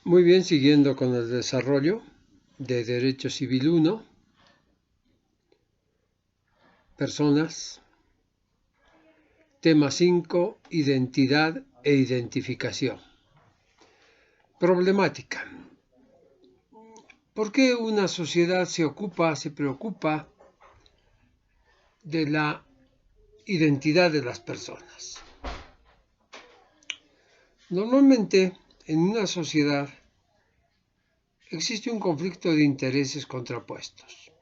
Muy bien, siguiendo con el desarrollo de Derecho Civil 1, personas, tema 5, identidad e identificación. Problemática. ¿Por qué una sociedad se preocupa de la identidad de las personas? Normalmente, en una sociedad existe un conflicto de intereses contrapuestos.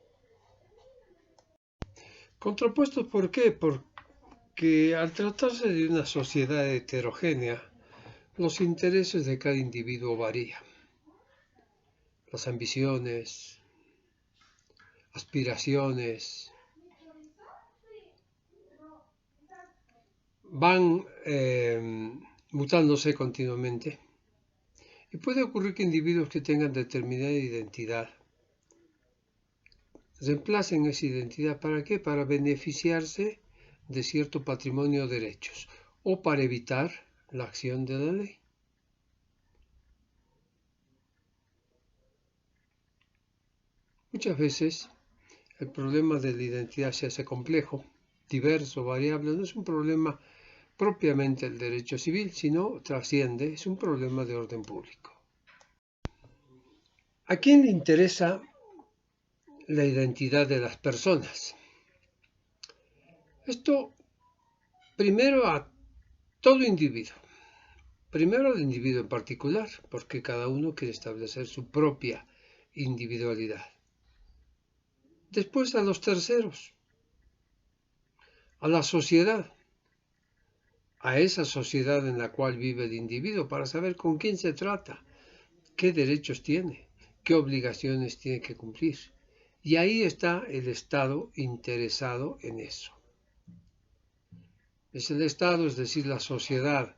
¿Contrapuestos por qué? Porque al tratarse de una sociedad heterogénea, los intereses de cada individuo varían. Las ambiciones, aspiraciones, van mutándose continuamente. Y puede ocurrir que individuos que tengan determinada identidad reemplacen esa identidad. ¿Para qué? Para beneficiarse de cierto patrimonio de derechos o para evitar la acción de la ley. Muchas veces el problema de la identidad se hace complejo, diverso, variable. No es un problema propiamente del derecho civil, sino trasciende, es un problema de orden público. ¿A quién le interesa la identidad de las personas? Esto primero a todo individuo. Primero al individuo en particular, porque cada uno quiere establecer su propia individualidad. Después a los terceros, a la sociedad, a esa sociedad en la cual vive el individuo, para saber con quién se trata, qué derechos tiene, qué obligaciones tiene que cumplir. Y ahí está el Estado interesado en eso. Es el Estado, es decir, la sociedad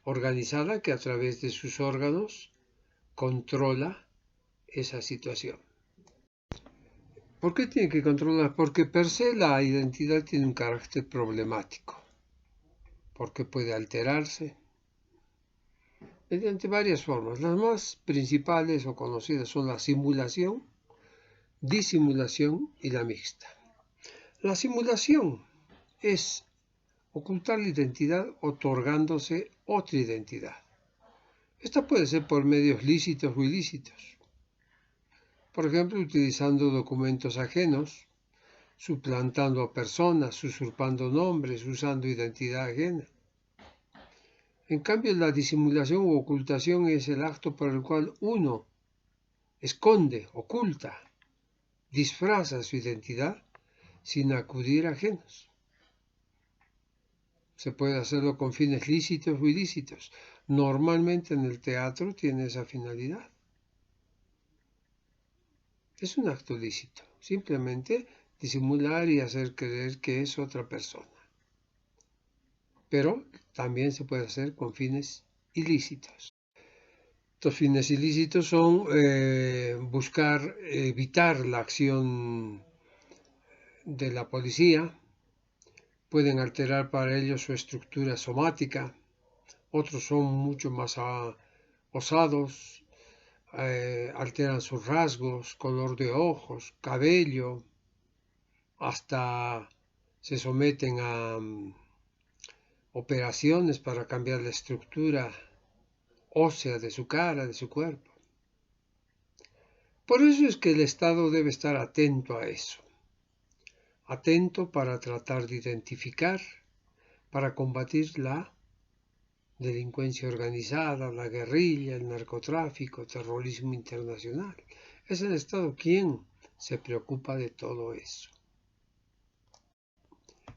organizada que a través de sus órganos controla esa situación. ¿Por qué tiene que controlar? Porque per se la identidad tiene un carácter problemático, porque puede alterarse mediante varias formas. Las más principales o conocidas son la simulación, disimulación y la mixta. La simulación es ocultar la identidad otorgándose otra identidad. Esta puede ser por medios lícitos o ilícitos. Por ejemplo, utilizando documentos ajenos, suplantando a personas, usurpando nombres, usando identidad ajena. En cambio, la disimulación u ocultación es el acto por el cual uno esconde, oculta, disfraza su identidad sin acudir a ajenos. Se puede hacerlo con fines lícitos o ilícitos. Normalmente en el teatro tiene esa finalidad. Es un acto lícito, simplemente disimular y hacer creer que es otra persona. Pero también se puede hacer con fines ilícitos. Estos fines ilícitos son buscar evitar la acción de la policía, pueden alterar para ello su estructura somática, otros son mucho más osados, alteran sus rasgos, color de ojos, cabello, hasta se someten a operaciones para cambiar la estructura ósea de su cara, de su cuerpo. Por eso es que el Estado debe estar atento a eso, atento para tratar de identificar, para combatir la delincuencia organizada, la guerrilla, el narcotráfico, el terrorismo internacional. Es el Estado quien se preocupa de todo eso.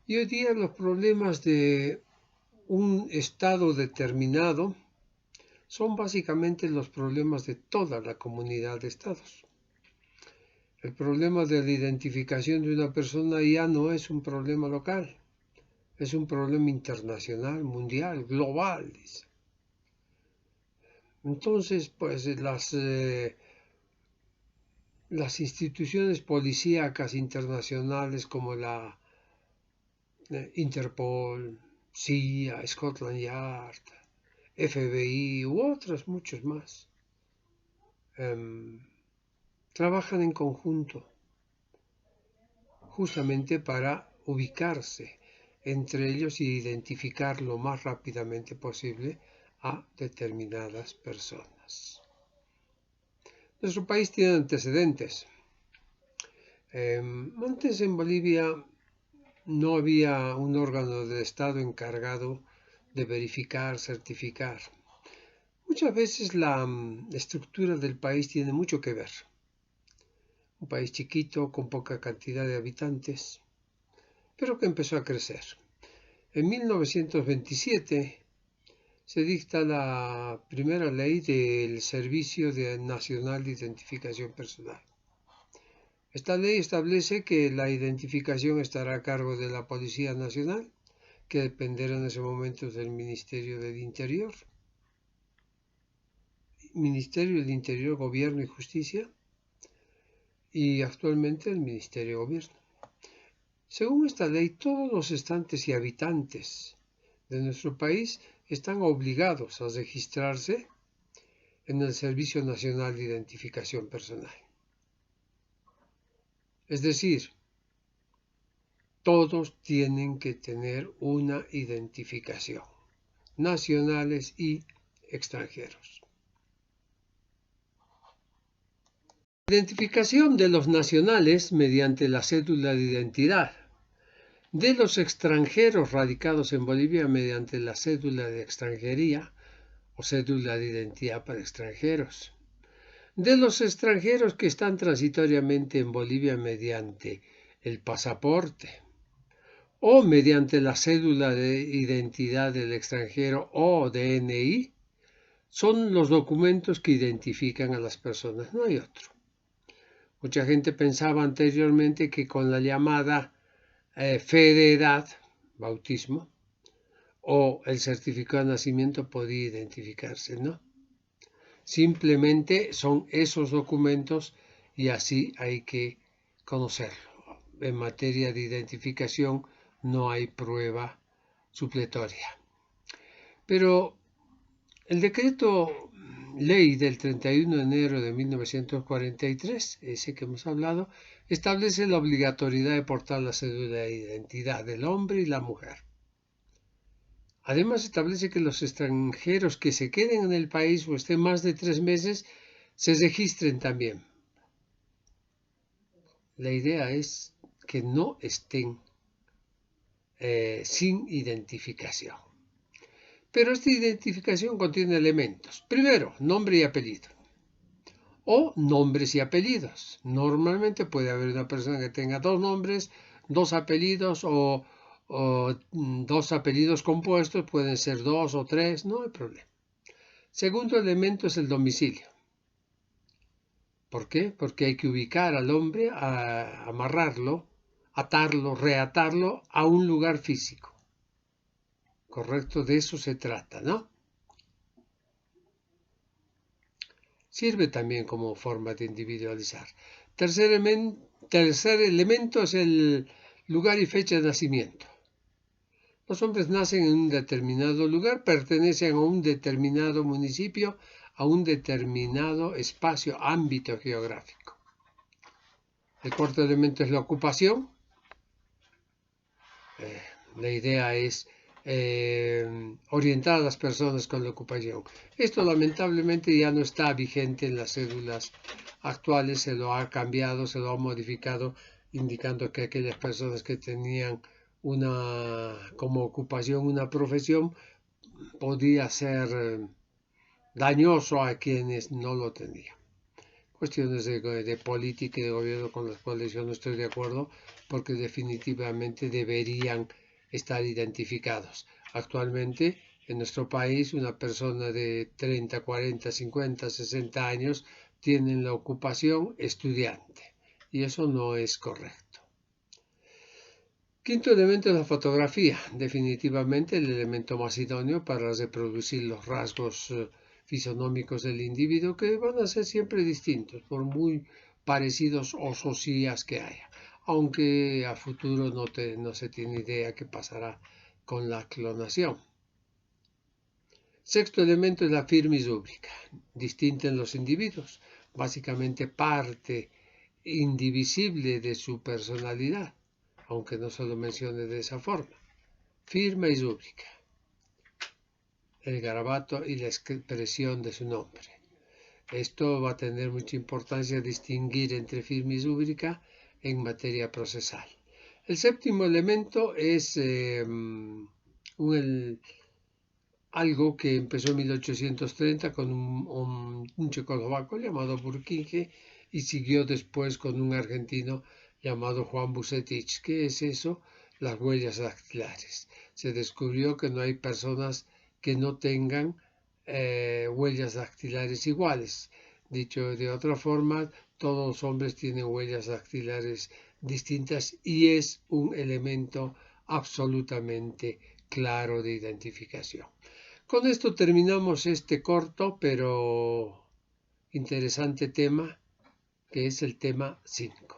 Y hoy día los problemas de un Estado determinado son básicamente los problemas de toda la comunidad de estados. El problema de la identificación de una persona ya no es un problema local, es un problema internacional, mundial, global. Entonces, pues las instituciones policíacas internacionales como la Interpol, CIA, Scotland Yard, FBI u otras muchos más, trabajan en conjunto, justamente para ubicarse entre ellos y identificar lo más rápidamente posible a determinadas personas. Nuestro país tiene antecedentes. Antes en Bolivia no había un órgano del Estado encargado de verificar, certificar. Muchas veces la estructura del país tiene mucho que ver. Un país chiquito, con poca cantidad de habitantes, pero que empezó a crecer. En 1927 se dicta la primera ley del Servicio Nacional de Identificación Personal. Esta ley establece que la identificación estará a cargo de la Policía Nacional, que dependerá en ese momento del Ministerio del Interior. Ministerio del Interior, Gobierno y Justicia, y actualmente el Ministerio de Gobierno. Según esta ley, todos los estantes y habitantes de nuestro país están obligados a registrarse en el Servicio Nacional de Identificación Personal. Es decir, todos tienen que tener una identificación, nacionales y extranjeros. Identificación de los nacionales mediante la cédula de identidad, de los extranjeros radicados en Bolivia mediante la cédula de extranjería o cédula de identidad para extranjeros, de los extranjeros que están transitoriamente en Bolivia mediante el pasaporte o mediante la cédula de identidad del extranjero o DNI, son los documentos que identifican a las personas, no hay otro. Mucha gente pensaba anteriormente que con la llamada fe de edad, bautismo, o el certificado de nacimiento podía identificarse, ¿no? Simplemente son esos documentos y así hay que conocerlo. En materia de identificación no hay prueba supletoria. Pero el decreto ley del 31 de enero de 1943, ese que hemos hablado, establece la obligatoriedad de portar la cédula de identidad del hombre y la mujer. Además, establece que los extranjeros que se queden en el país o estén más de 3 meses se registren también. La idea es que no estén sin identificación. Pero esta identificación contiene elementos. Primero, nombre y apellido. O nombres y apellidos. Normalmente puede haber una persona que tenga 2 nombres, 2 apellidos o 2 apellidos compuestos, pueden ser 2 o 3, no hay problema. Segundo elemento es el domicilio. ¿Por qué? Porque hay que ubicar al hombre, amarrarlo, atarlo, reatarlo a un lugar físico. Correcto, de eso se trata, ¿no? Sirve también como forma de individualizar. Tercer elemento es el lugar y fecha de nacimiento. Los hombres nacen en un determinado lugar, pertenecen a un determinado municipio, a un determinado espacio, ámbito geográfico. El cuarto elemento es la ocupación. La idea es orientar a las personas con la ocupación. Esto lamentablemente ya no está vigente en las cédulas actuales, se lo ha cambiado, se lo ha modificado, indicando que aquellas personas que tenían como ocupación una profesión podía ser dañoso a quienes no lo tenían. Cuestiones de política y de gobierno con las cuales yo no estoy de acuerdo, porque definitivamente deberían estar identificados. Actualmente en nuestro país una persona de 30, 40, 50, 60 años tiene la ocupación estudiante y eso no es correcto. Quinto elemento es la fotografía, definitivamente el elemento más idóneo para reproducir los rasgos fisonómicos del individuo, que van a ser siempre distintos, por muy parecidos o socias que haya, aunque a futuro no se tiene idea qué pasará con la clonación. Sexto elemento es la firma y rúbrica, distinta en los individuos. básicamente parte indivisible de su personalidad, aunque no se lo mencione de esa forma. Firma y rúbrica, el garabato y la expresión de su nombre. Esto va a tener mucha importancia distinguir entre firma y rúbrica en materia procesal. El séptimo elemento es algo que empezó en 1830 con un checoslovaco llamado Burkinje y siguió después con un argentino llamado Juan Bucetich. ¿Qué es eso? Las huellas dactilares. Se descubrió que no hay personas que no tengan huellas dactilares iguales. Dicho de otra forma, todos los hombres tienen huellas dactilares distintas y es un elemento absolutamente claro de identificación. Con esto terminamos este corto pero interesante tema, que es el tema 5.